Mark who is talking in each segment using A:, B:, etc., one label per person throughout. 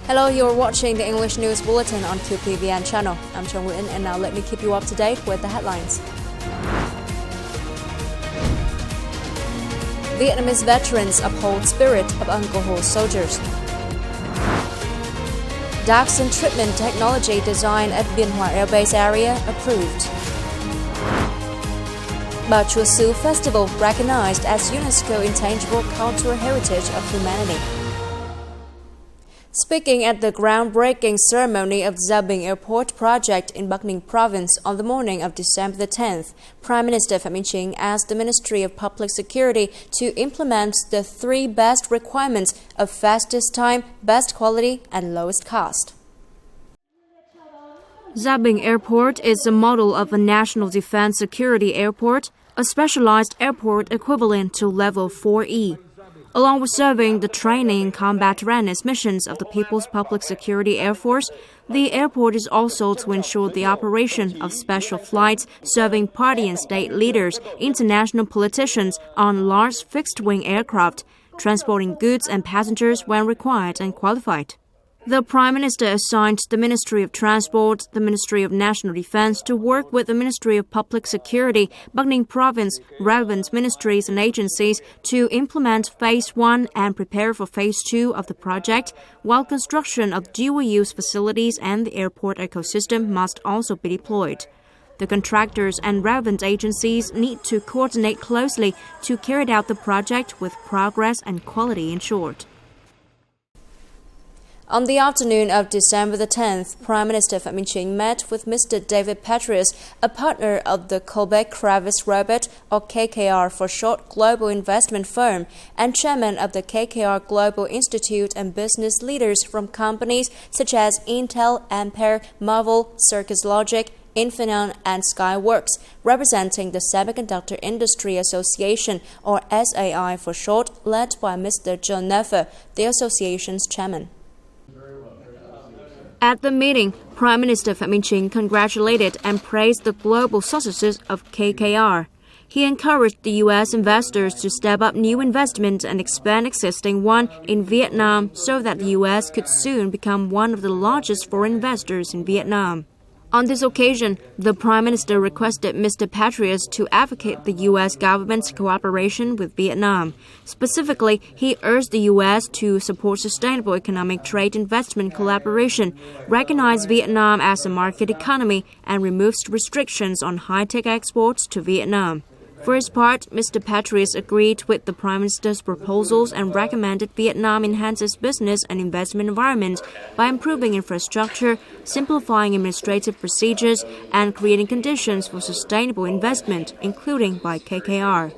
A: Hello, you're watching the English News Bulletin on QPVN channel. I'm Nguyễn, and now let me keep you up to date with the headlines. Vietnamese veterans uphold spirit of Uncle Ho soldiers. DIOXIN treatment technology design at Biên Hòa AIRBASE area approved. Bao Chua Su Festival recognized as UNESCO Intangible Cultural Heritage of Humanity. Speaking at the groundbreaking ceremony of Gia Bình Airport project in Bắc Ninh Province on the morning of December the 10th, Prime Minister Phạm Minh Chính asked the Ministry of Public Security to implement the three best requirements of fastest time, best quality, and lowest cost. Gia Bình Airport is a model of a national defense security airport, a specialized airport equivalent to level 4E. Along with serving the training and combat readiness missions of the People's Public Security Air Force, the airport is also to ensure the operation of special flights serving party and state leaders, international politicians on large fixed-wing aircraft, transporting goods and passengers when required and qualified. The Prime Minister assigned the Ministry of Transport, the Ministry of National Defense to work with the Ministry of Public Security, Bắc Ninh Province, relevant ministries and agencies to implement Phase 1 and prepare for Phase 2 of the project, while construction of dual-use facilities and the airport ecosystem must also be deployed. The contractors and relevant agencies need to coordinate closely to carry out the project with progress and quality ensured. On the afternoon of December the 10th, Prime Minister Phạm Minh Chính met with Mr. David Petraeus, a partner of the Colbeck Kravis Reup, or KKR for short, global investment firm, and chairman of the KKR Global Institute and business leaders from companies such as Intel, Ampere, Marvel, Circus Logic, Infineon, and Skyworks, representing the Semiconductor Industry Association, or SAI for short, led by Mr. John Neffer, the association's chairman. At the meeting, Prime Minister Phạm Minh Chính congratulated and praised the global successes of KKR. He encouraged the U.S. investors to step up new investment and expand existing one in Vietnam so that the U.S. could soon become one of the largest foreign investors in Vietnam. On this occasion, the Prime Minister requested Mr. Petraeus to advocate the U.S. government's cooperation with Vietnam. Specifically, he urged the U.S. to support sustainable economic trade investment collaboration, recognize Vietnam as a market economy, and remove restrictions on high-tech exports to Vietnam. For his part, Mr. Petraeus agreed with the Prime Minister's proposals and recommended Vietnam enhance its business and investment environment by improving infrastructure, simplifying administrative procedures, and creating conditions for sustainable investment, including by KKR.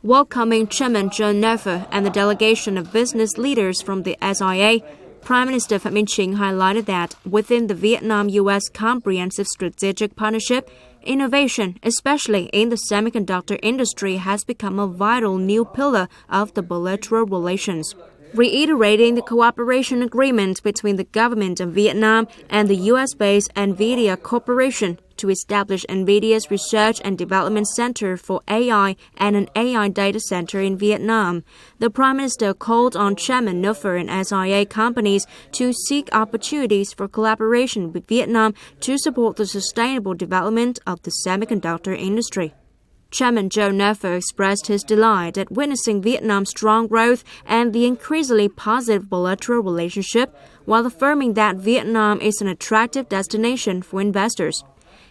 A: Welcoming Chairman John Neffer and the delegation of business leaders from the SIA, Prime Minister Phạm Minh Chính highlighted that within the Vietnam-U.S. Comprehensive Strategic Partnership, innovation, especially in the semiconductor industry, has become a vital new pillar of the bilateral relations. Reiterating the cooperation agreement between the government of Vietnam and the U.S.-based NVIDIA Corporation to establish NVIDIA's Research and Development Center for AI and an AI data center in Vietnam, the Prime Minister called on Chairman Neffer and SIA companies to seek opportunities for collaboration with Vietnam to support the sustainable development of the semiconductor industry. Chairman John Neffer expressed his delight at witnessing Vietnam's strong growth and the increasingly positive bilateral relationship, while affirming that Vietnam is an attractive destination for investors.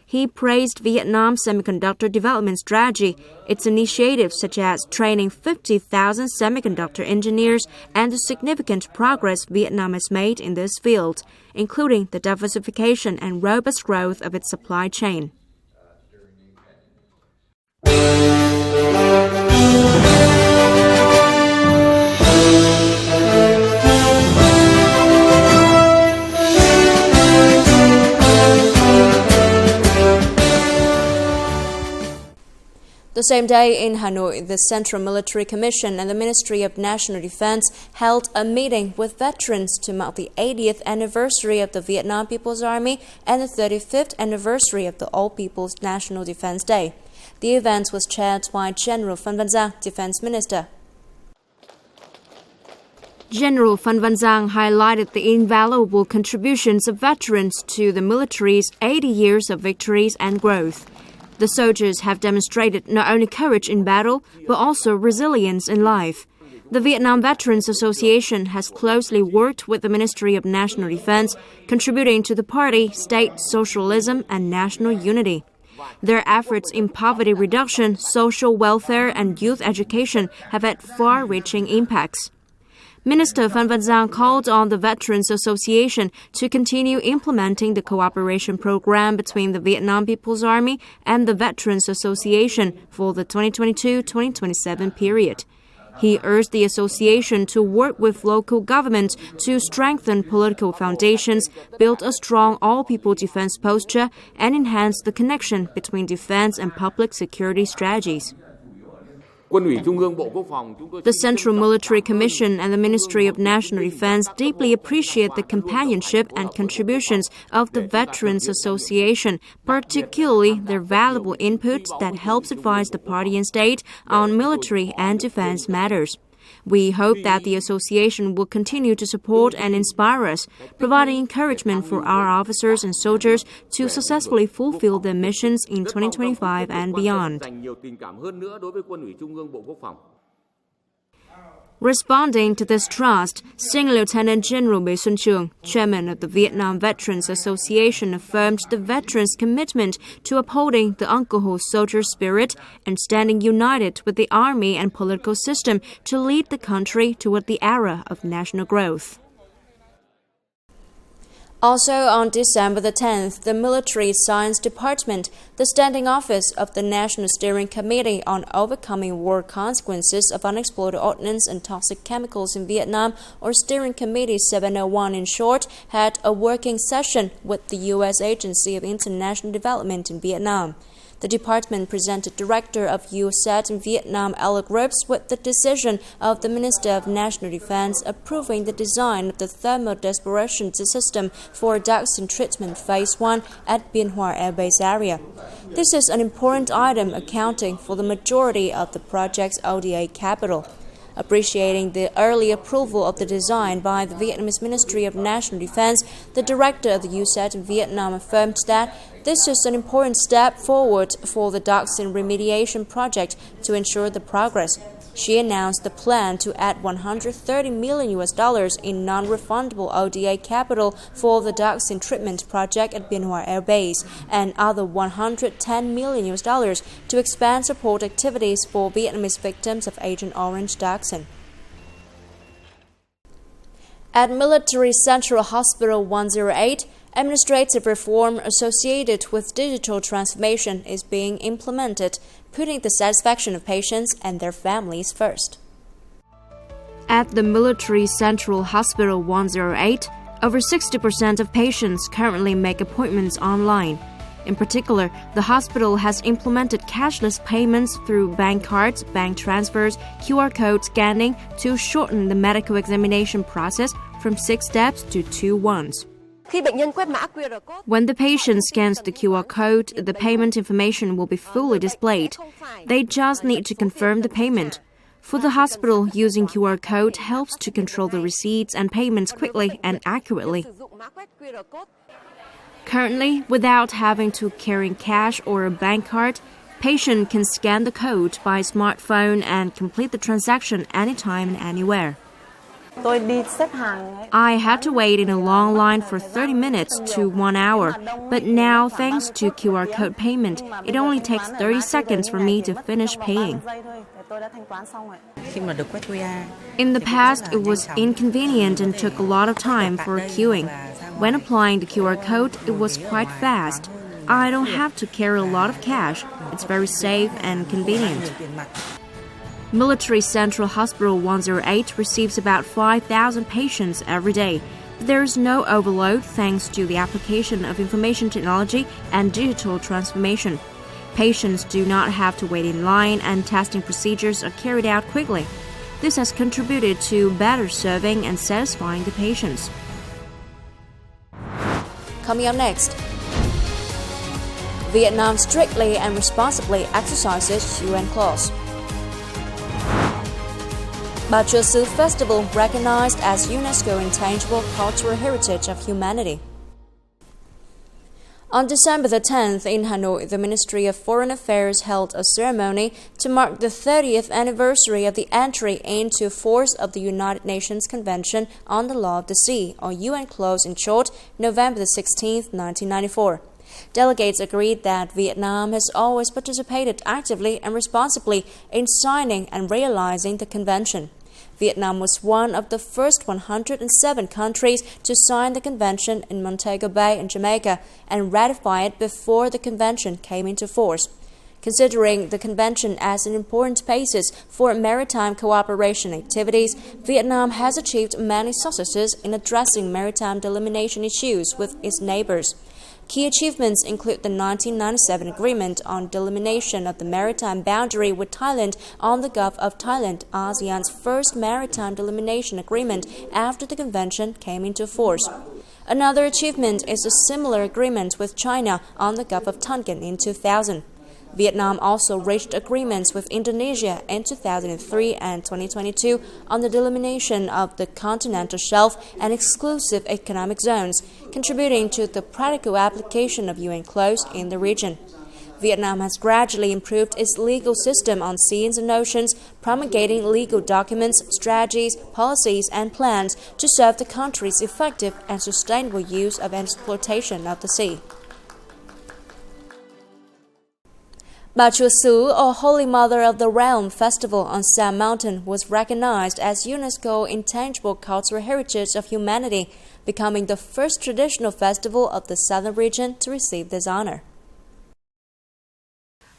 A: He praised Vietnam's semiconductor development strategy, its initiatives such as training 50,000 semiconductor engineers, and the significant progress Vietnam has made in this field, including the diversification and robust growth of its supply chain. The same day in Hanoi, the Central Military Commission and the Ministry of National Defense held a meeting with veterans to mark the 80th anniversary of the Vietnam People's Army and the 35th anniversary of the All People's National Defense Day. The event was chaired by General Phan Văn Giang, Defense Minister. General Phan Van Giang highlighted the invaluable contributions of veterans to the military's 80 years of victories and growth. The soldiers have demonstrated not only courage in battle, but also resilience in life. The Vietnam Veterans Association has closely worked with the Ministry of National Defense, contributing to the party, state socialism, and national unity. Their efforts in poverty reduction, social welfare, and youth education have had far-reaching impacts. Minister Phan Van Giang called on the Veterans Association to continue implementing the cooperation program between the Vietnam People's Army and the Veterans Association for the 2022-2027 period. He urged the association to work with local governments to strengthen political foundations, build a strong all-people defense posture, and enhance the connection between defense and public security strategies. The Central Military Commission and the Ministry of National Defense deeply appreciate the companionship and contributions of the Veterans Association, particularly their valuable input that helps advise the party and state on military and defense matters. We hope that the association will continue to support and inspire us, providing encouragement for our officers and soldiers to successfully fulfill their missions in 2025 and beyond. Responding to this trust, Senior Lieutenant General Bế Xuân Trường, chairman of the Vietnam Veterans Association, affirmed the veterans' commitment to upholding the uncle soldier spirit and standing united with the army and political system to lead the country toward the era of national growth. Also on December the 10th, the Military Science Department, the standing office of the National Steering Committee on Overcoming War Consequences of Unexploded Ordnance and Toxic Chemicals in Vietnam, or Steering Committee 701 in short, had a working session with the U.S. Agency of International Development in Vietnam. The department presented Director of USAID in Vietnam, Reup, with the decision of the Minister of National Defense approving the design of the thermal desperation system for dioxin treatment Phase 1 at Bien Hoa AIRBASE area. This is an important item accounting for the majority of the project's ODA capital. Appreciating the early approval of the design by the Vietnamese Ministry of National Defense, the director of the USAID in Vietnam affirmed that this is an important step forward for the dioxin remediation project to ensure the progress. She announced the plan to add $130 million in non-refundable ODA capital for the dioxin treatment project at Bien Hoa AIRBASE and other $110 million to expand support activities for Vietnamese victims of Agent Orange dioxin. At Military Central Hospital 108, administrative reform associated with digital transformation is being implemented, putting the satisfaction of patients and their families first. At the Military Central Hospital 108, over 60% of patients currently make appointments online. In particular, the hospital has implemented cashless payments through bank cards, bank transfers, QR code scanning to shorten the medical examination process from 6 steps to 2 ones. When the patient scans the QR code, the payment information will be fully displayed. They just need to confirm the payment. For the hospital, using QR code helps to control the receipts and payments quickly and accurately. Currently, without having to carry cash or a bank card, patient can scan the code by smartphone and complete the transaction anytime and anywhere. I had to wait in a long line for 30 minutes to 1 hour, but now, thanks to QR code payment, it only takes 30 seconds for me to finish paying. In the past, it was inconvenient and took a lot of time for queuing. When applying the QR code, it was quite fast. I don't have to carry a lot of cash. It's very safe and convenient. Military Central Hospital 108 receives about 5,000 patients every day. There is no overload thanks to the application of information technology and digital transformation. Patients do not have to wait in line and testing procedures are carried out quickly. This has contributed to better serving and satisfying the patients. Coming up next, Vietnam strictly and responsibly exercises UN clause. Ba Chua Su Festival recognized as UNESCO Intangible Cultural Heritage of Humanity. On December the 10th in Hanoi, the Ministry of Foreign Affairs held a ceremony to mark the 30th anniversary of the entry into force of the United Nations Convention on the Law of the Sea, or UNCLOS in short, November the 16th, 1994. Delegates agreed that Vietnam has always participated actively and responsibly in signing and realizing the convention. Vietnam was one of the first 107 countries to sign the convention in Montego Bay in Jamaica and ratify it before the convention came into force. Considering the convention as an important basis for maritime cooperation activities, Vietnam has achieved many successes in addressing maritime delimitation issues with its neighbors. Key achievements include the 1997 agreement on delimitation of the maritime boundary with Thailand on the Gulf of Thailand, ASEAN's first maritime delimitation agreement after the convention came into force. Another achievement is a similar agreement with China on the Gulf of Tonkin in 2000. Vietnam also reached agreements with Indonesia in 2003 and 2022 on the delimitation of the continental shelf and exclusive economic zones, contributing to the practical application of UNCLOS in the region. Vietnam has gradually improved its legal system on seas and oceans, promulgating legal documents, strategies, policies, and plans to serve the country's effective and sustainable use of and exploitation of the sea. Ba Chua Su, or Holy Mother of the Realm Festival on Sam Mountain, was recognized as UNESCO Intangible Cultural Heritage of Humanity, becoming the first traditional festival of the southern region to receive this honor.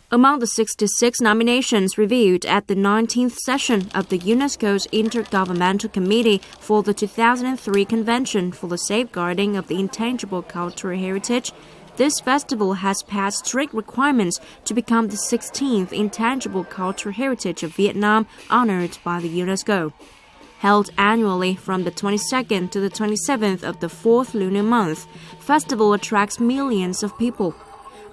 A: Among the 66 nominations reviewed at the 19th session of the UNESCO'S Intergovernmental Committee for the 2003 Convention for the Safeguarding of the Intangible Cultural Heritage, this festival has passed strict requirements to become the 16th Intangible Cultural Heritage of Vietnam honored by the UNESCO. Held annually from the 22nd to the 27th of the fourth lunar month, festival attracts millions of people.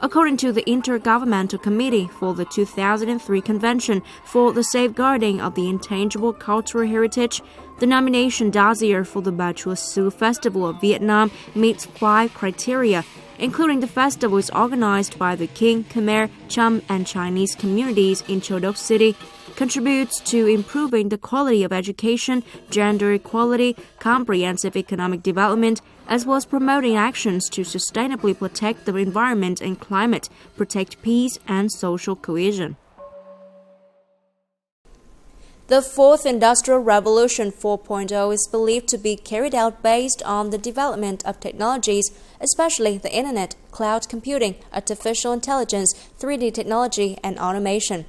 A: According to the Intergovernmental Committee for the 2003 Convention for the Safeguarding of the Intangible Cultural Heritage, the nomination dossier for the Ba Chua Su Festival of Vietnam meets 5 criteria, including the festival is organized by the King, Khmer, Cham, and Chinese communities in Châu Đốc City, contributes to improving the quality of education, gender equality, comprehensive economic development, as well as promoting actions to sustainably protect the environment and climate, protect peace and social cohesion. The Fourth Industrial Revolution 4.0 is believed to be carried out based on the development of technologies, especially the Internet, cloud computing, artificial intelligence, 3D technology, and automation.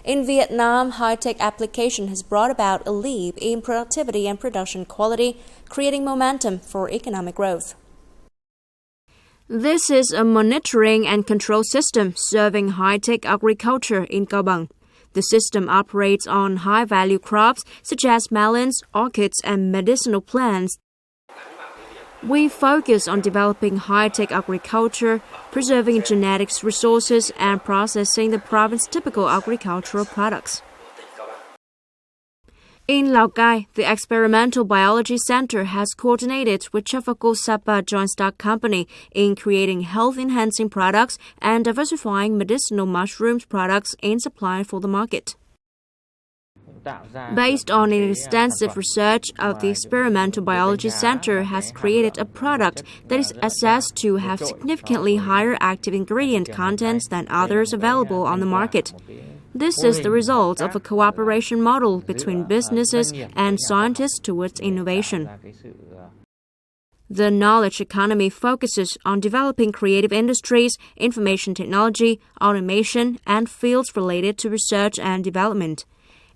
A: In Vietnam, high-tech application has brought about a leap in productivity and production quality, creating momentum for economic growth. This is a monitoring and control system serving high-tech agriculture in Cao Bằng. The system operates on high-value crops such as melons, orchids, and medicinal plants. We focus on developing high-tech agriculture, preserving genetics resources, and processing the province's typical agricultural products. In Lào Cai, the Experimental Biology Center has coordinated with Chafaco Sapa Joint Stock Company in creating health-enhancing products and diversifying medicinal mushrooms products in supply for the market. Based on an extensive research of the Experimental Biology Center has created a product that is assessed to have significantly higher active ingredient contents than others available on the market. This is the result of a cooperation model between businesses and scientists towards innovation. The knowledge economy focuses on developing creative industries, information technology, automation, and fields related to research and development.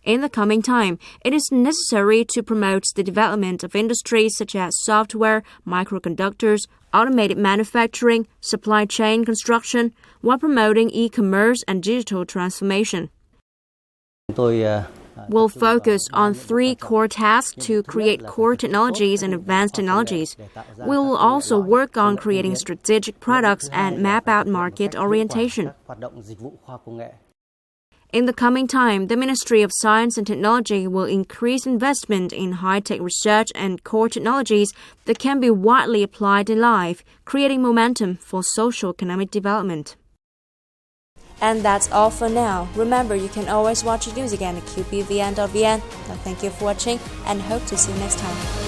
A: In the coming time, it is necessary to promote the development of industries such as software, microconductors, automated manufacturing, supply chain construction, while promoting e-commerce and digital transformation. We'll focus on 3 core tasks to create core technologies and advanced technologies. We will also work on creating strategic products and map out market orientation. In the coming time, the Ministry of Science and Technology will increase investment in high-tech research and core technologies that can be widely applied in life, creating momentum for social-economic development. And that's all for now. Remember, you can always watch the news again at qpvn.vn. Thank you for watching and hope to see you next time.